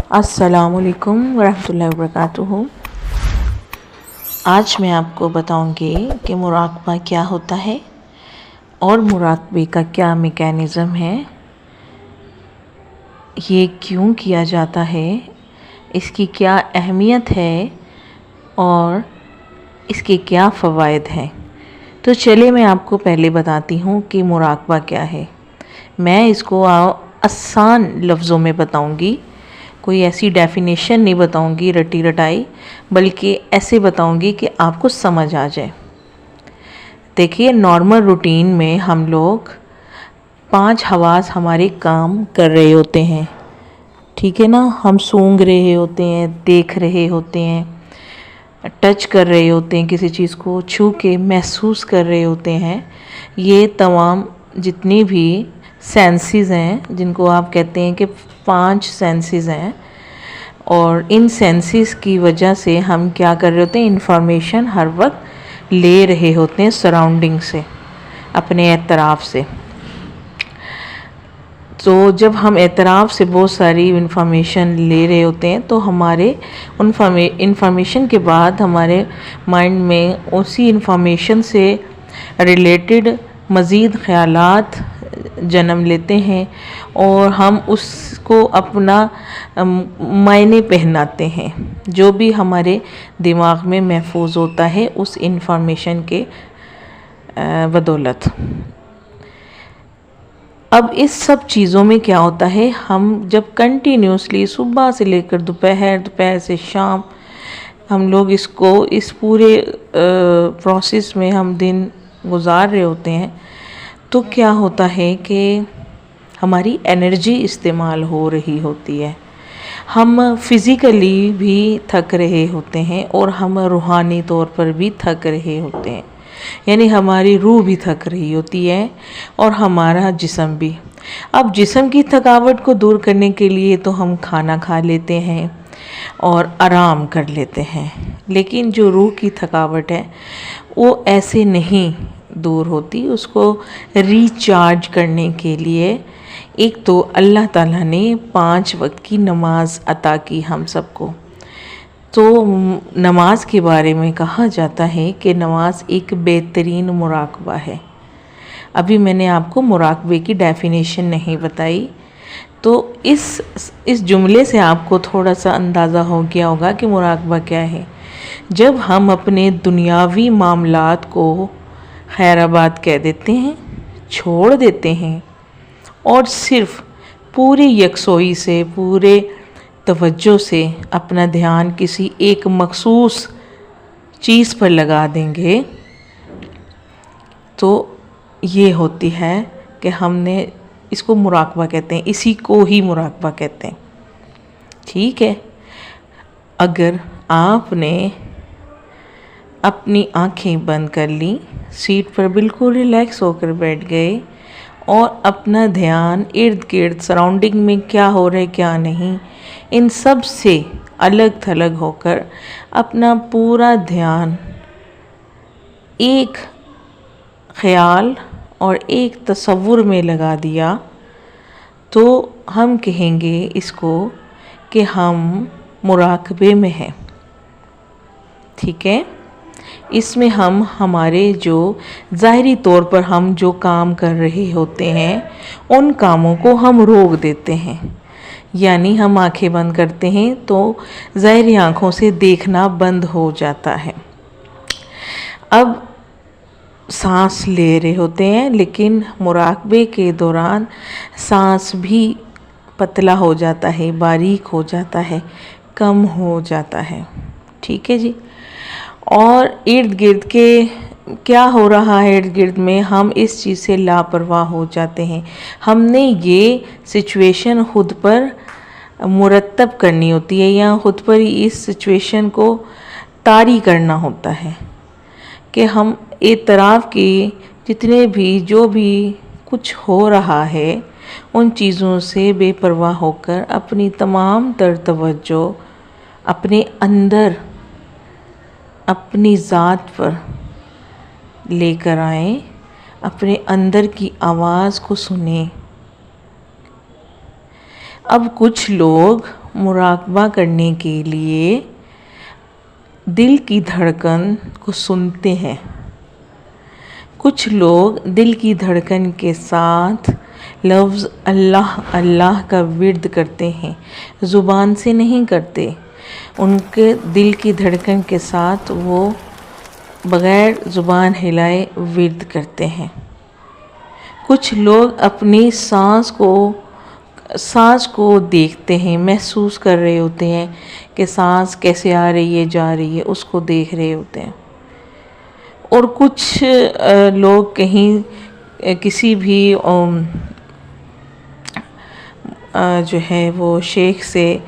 अस्सलामुअलैकुम वरहमतुल्लाहि वबरकातुहू। आज मैं आपको बताऊंगी कि मुराक़बा क्या होता है और मुराक़बे का क्या मैकेनिज़्म है, ये क्यों किया जाता है, इसकी क्या अहमियत है और इसके क्या फ़वाइद हैं। तो चलिए मैं आपको पहले बताती हूँ कि मुराक़बा क्या है। मैं इसको आसान लफ्ज़ों में बताऊंगी, कोई ऐसी डेफिनेशन नहीं बताऊंगी रटी रटाई, बल्कि ऐसे बताऊंगी कि आपको समझ आ जाए। देखिए, नॉर्मल रूटीन में हम लोग 5 हवास हमारे काम कर रहे होते हैं, ठीक है ना। हम सूंघ रहे होते हैं, देख रहे होते हैं, टच कर रहे होते हैं, किसी चीज़ को छू के महसूस कर रहे होते हैं। ये तमाम जितनी भी सेंसेस हैं, जिनको आप कहते हैं कि 5 सेंसेस हैं, और इन सेंसेस की वजह से हम क्या कर रहे होते हैं, इंफॉर्मेशन हर वक्त ले रहे होते हैं सराउंडिंग से, अपने एतराफ़ से। तो जब हम एतराफ़ से बहुत सारी इंफॉर्मेशन ले रहे होते हैं तो हमारे इंफॉर्मेशन के बाद हमारे माइंड में उसी इंफॉर्मेशन से रिलेटेड मज़ीद ख़यालात जन्म लेते हैं और हम उसको अपना मायने पहनाते हैं, जो भी हमारे दिमाग में महफूज होता है उस इंफॉर्मेशन के बदौलत। अब इस सब चीज़ों में क्या होता है, हम जब कंटिन्यूसली सुबह से लेकर दोपहर से शाम हम लोग इस पूरे प्रोसेस में हम दिन गुजार रहे होते हैं, तो क्या होता है कि हमारी एनर्जी इस्तेमाल हो रही होती है। हम फिज़िकली भी थक रहे होते हैं और हम रूहानी तौर पर भी थक रहे होते हैं, यानी हमारी रूह भी थक रही होती है और हमारा जिस्म भी। अब जिस्म की थकावट को दूर करने के लिए तो हम खाना खा लेते हैं और आराम कर लेते हैं, लेकिन जो रूह की थकावट है वो ऐसे नहीं दूर होती। उसको रिचार्ज करने के लिए एक तो अल्लाह ताला ने 5 वक्त की नमाज अता की हम सबको। तो नमाज के बारे में कहा जाता है कि नमाज एक बेहतरीन मुराक़बा है। अभी मैंने आपको मुराक़बे की डेफिनेशन नहीं बताई, तो इस जुमले से आपको थोड़ा सा अंदाज़ा हो गया होगा कि मुराक़बा क्या है। जब हम अपने दुनियावी मामलात को खैराबाद कह देते हैं, छोड़ देते हैं और सिर्फ़ पूरी यकसोई से, पूरे तवज्जो से अपना ध्यान किसी एक मखसूस चीज़ पर लगा देंगे, तो ये होती है कि हमने इसको मुराक़बा कहते हैं, इसी को ही मुराक़बा कहते हैं, ठीक है। अगर आपने अपनी आँखें बंद कर ली, सीट पर बिल्कुल रिलैक्स होकर बैठ गए और अपना ध्यान इर्द गिर्द सराउंडिंग में क्या हो रहा है क्या नहीं, इन सब से अलग थलग होकर अपना पूरा ध्यान एक ख़याल और एक तसव्वुर में लगा दिया, तो हम कहेंगे इसको कि हम मुराक़बे में हैं, ठीक है। इसमें हम हमारे जो ज़ाहिरी तौर पर हम जो काम कर रहे होते हैं उन कामों को हम रोक देते हैं, यानी हम आंखें बंद करते हैं तो ज़ाहिरी आँखों से देखना बंद हो जाता है। अब सांस ले रहे होते हैं, लेकिन मुराक़बे के दौरान सांस भी पतला हो जाता है, बारीक हो जाता है, कम हो जाता है, ठीक है जी। और इर्द गिर्द के क्या हो रहा है, इर्द गिर्द में हम इस चीज़ से लापरवाह हो जाते हैं। हमने ये सिचुएशन खुद पर मुरतब करनी होती है, या खुद पर ही इस सिचुएशन को तारी करना होता है कि हम एतराफ़ की जितने भी जो भी कुछ हो रहा है उन चीज़ों से बेपरवाह होकर अपनी तमाम तर तवज्जो अपने अंदर, अपनी ज़ात पर लेकर आएं, अपने अंदर की आवाज़ को सुने। अब कुछ लोग मुराकबा करने के लिए दिल की धड़कन को सुनते हैं। कुछ लोग दिल की धड़कन के साथ लफ्ज़ अल्लाह अल्लाह का विर्द करते हैं, ज़ुबान से नहीं करते। उनके दिल की धड़कन के साथ वो बग़ैर ज़ुबान हिलाए विर्द करते हैं। कुछ लोग अपनी सांस को देखते हैं, महसूस कर रहे होते हैं कि सांस कैसे आ रही है जा रही है, उसको देख रहे होते हैं। और कुछ लोग कहीं किसी भी जो है वो शेख से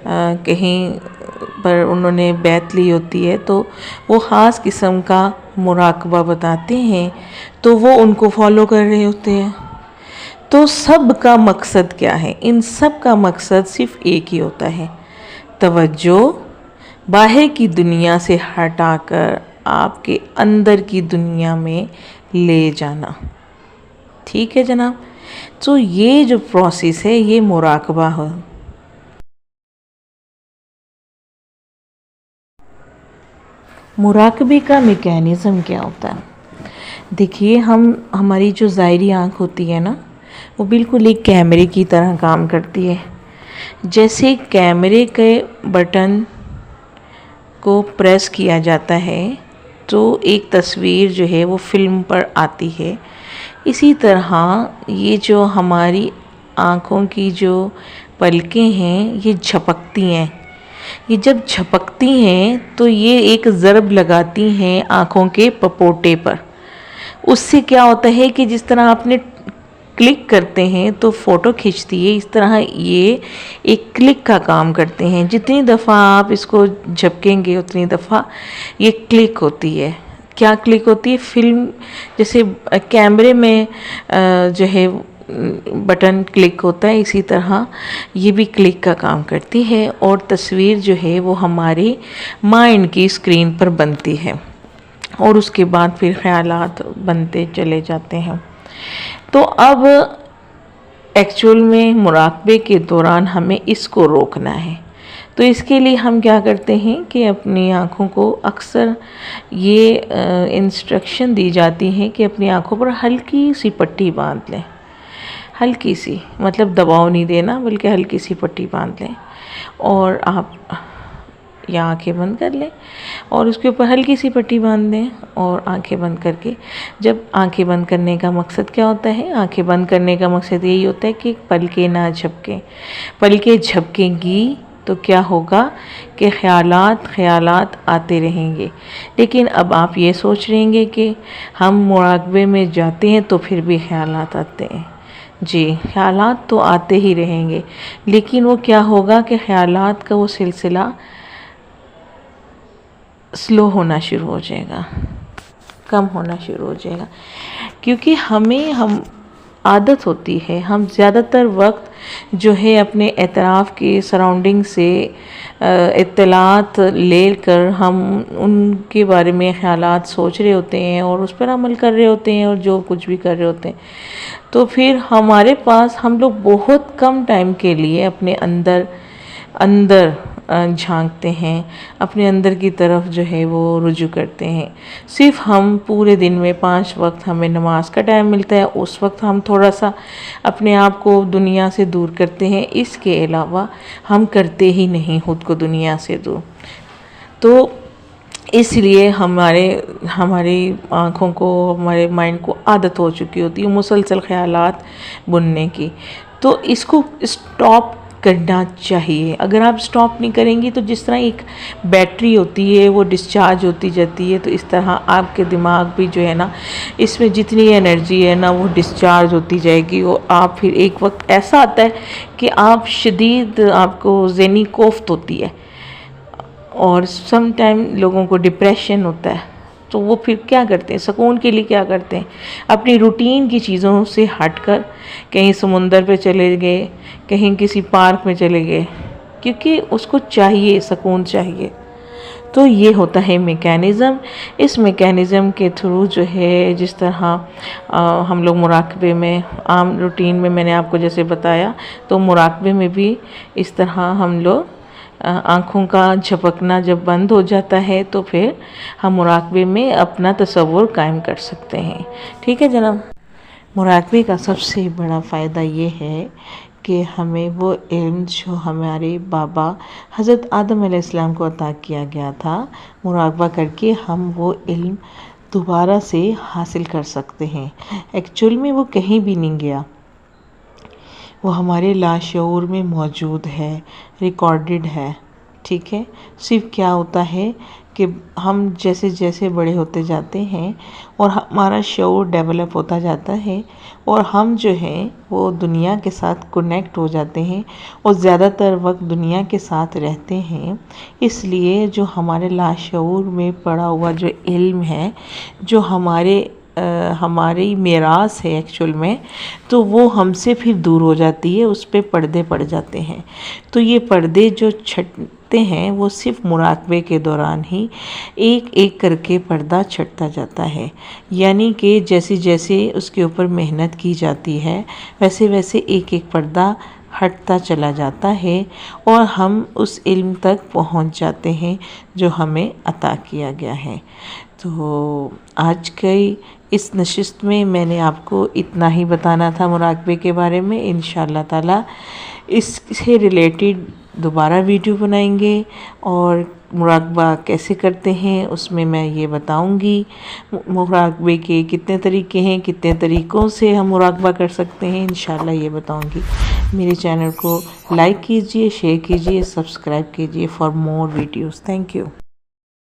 कहीं पर उन्होंने बैत ली होती है, तो वो ख़ास किस्म का मुराकबा बताते हैं, तो वो उनको फॉलो कर रहे होते हैं। तो सब का मकसद क्या है? इन सब का मकसद सिर्फ़ एक ही होता है, तवज्जो बाहर की दुनिया से हटाकर आपके अंदर की दुनिया में ले जाना। ठीक है जनाब। तो ये जो प्रोसेस है ये मुराकबा है। मुराकबे का मैकेनिज़्म क्या होता है? देखिए, हमारी जो ज़ाहिरी आँख होती है ना, वो बिल्कुल एक कैमरे की तरह काम करती है। जैसे कैमरे के बटन को प्रेस किया जाता है तो एक तस्वीर जो है वो फिल्म पर आती है, इसी तरह ये जो हमारी आँखों की जो पलकें हैं ये झपकती हैं। ये जब झपकती हैं तो ये एक ज़रब लगाती हैं आँखों के पपोटे पर। उससे क्या होता है कि जिस तरह आपने क्लिक करते हैं तो फ़ोटो खींचती है, इस तरह ये एक क्लिक का काम करते हैं। जितनी दफ़ा आप इसको झपकेंगे उतनी दफ़ा ये क्लिक होती है। क्या क्लिक होती है? फिल्म जैसे कैमरे में जो है बटन क्लिक होता है, इसी तरह ये भी क्लिक का काम करती है और तस्वीर जो है वो हमारे माइंड की स्क्रीन पर बनती है और उसके बाद फिर ख़यालात बनते चले जाते हैं। तो अब एक्चुअल में मुराकबे के दौरान हमें इसको रोकना है। तो इसके लिए हम क्या करते हैं कि अपनी आँखों को अक्सर ये इंस्ट्रक्शन दी जाती है कि अपनी आँखों पर हल्की सी पट्टी बांध लें। हल्की सी मतलब दबाव नहीं देना, बल्कि हल्की सी पट्टी बांध लें और आप या आंखें बंद कर लें और उसके ऊपर हल्की सी पट्टी बांध दें और आंखें बंद करके, जब आंखें बंद करने का मकसद क्या होता है? आंखें बंद करने का मकसद यही होता है कि पलकें ना झपकें। पलकें झपकेंगी तो क्या होगा कि ख़यालात आते रहेंगे। लेकिन अब आप ये सोच रहेंगे कि हम मुराकबे में जाते हैं तो फिर भी ख़यालात आते हैं। जी, ख़यालात तो आते ही रहेंगे, लेकिन वो क्या होगा कि ख़यालात का वो सिलसिला स्लो होना शुरू हो जाएगा, कम होना शुरू हो जाएगा। क्योंकि हम आदत होती है, हम ज़्यादातर वक्त जो है अपने एतराफ़ के सराउंडिंग से इत्तलात लेकर हम उनके बारे में ख़यालात सोच रहे होते हैं और उस पर अमल कर रहे होते हैं और जो कुछ भी कर रहे होते हैं। तो फिर हमारे पास हम लोग बहुत कम टाइम के लिए अपने अंदर झांकते हैं, अपने अंदर की तरफ जो है वो रुजू करते हैं। सिर्फ हम पूरे दिन में 5 वक्त हमें नमाज का टाइम मिलता है, उस वक्त हम थोड़ा सा अपने आप को दुनिया से दूर करते हैं। इसके अलावा हम करते ही नहीं खुद को दुनिया से दूर। तो इसलिए हमारी आँखों को, हमारे माइंड को आदत हो चुकी होती है मुसलसल ख़यालात बुनने की। तो इसको स्टॉप करना चाहिए। अगर आप स्टॉप नहीं करेंगी तो जिस तरह एक बैटरी होती है वो डिस्चार्ज होती जाती है, तो इस तरह आपके दिमाग भी जो है ना, इसमें जितनी एनर्जी है ना वो डिस्चार्ज होती जाएगी और आप फिर एक वक्त ऐसा आता है कि आपको ज़हनी कोफ्त होती है और सम टाइम लोगों को डिप्रेशन होता है। तो वो फिर क्या करते हैं? सुकून के लिए क्या करते हैं? अपनी रूटीन की चीज़ों से हटकर कहीं समुंदर पे चले गए, कहीं किसी पार्क में चले गए, क्योंकि उसको चाहिए, सुकून चाहिए। तो ये होता है मैकेनिज़्म। इस मैकेनिज़्म के थ्रू जो है, जिस तरह हम लोग मुराकबे में आम रूटीन में मैंने आपको जैसे बताया, तो मुराकबे में भी इस तरह हम लोग आँखों का झपकना जब बंद हो जाता है तो फिर हम मुराकबे में अपना तसव्वुर कायम कर सकते हैं। ठीक है जनाब। मुराकबे का सबसे बड़ा फ़ायदा ये है कि हमें वो इल्म जो हमारे बाबा हज़रत आदम अलैहिस्सलाम को अता किया गया था, मुराकबा करके हम वो इल्म दोबारा से हासिल कर सकते हैं। एक्चुअल में वो कहीं भी नहीं गया, वो हमारे लाशऊर में मौजूद है, रिकॉर्डेड है। ठीक है। सिर्फ क्या होता है कि हम जैसे जैसे बड़े होते जाते हैं और हमारा शऊर डेवलप होता जाता है और हम जो हैं वो दुनिया के साथ कनेक्ट हो जाते हैं और ज़्यादातर वक्त दुनिया के साथ रहते हैं, इसलिए जो हमारे लाशऊर में पड़ा हुआ जो इल्म है, जो हमारी मेरास है एक्चुअल में, तो वो हमसे फिर दूर हो जाती है, उस पे पर्दे पड़ जाते हैं। तो ये पर्दे जो छटते हैं वो सिर्फ मुराकबे के दौरान ही एक एक करके पर्दा छटता जाता है। यानी कि जैसे जैसे उसके ऊपर मेहनत की जाती है वैसे वैसे एक एक पर्दा हटता चला जाता है और हम उस इल्म तक पहुंच जाते हैं जो हमें अता किया गया है। तो आज की इस नशिस्त में मैंने आपको इतना ही बताना था मुराकबे के बारे में। इंशाअल्लाह ताला इससे रिलेटेड दोबारा वीडियो बनाएंगे और मुराकबा कैसे करते हैं उसमें मैं ये बताऊंगी। मुराकबे के कितने तरीके हैं, कितने तरीक़ों से हम मुराकबा कर सकते हैं, इंशाअल्लाह ये बताऊंगी। मेरे चैनल को लाइक कीजिए, शेयर कीजिए, सब्सक्राइब कीजिए for more videos. Thank you.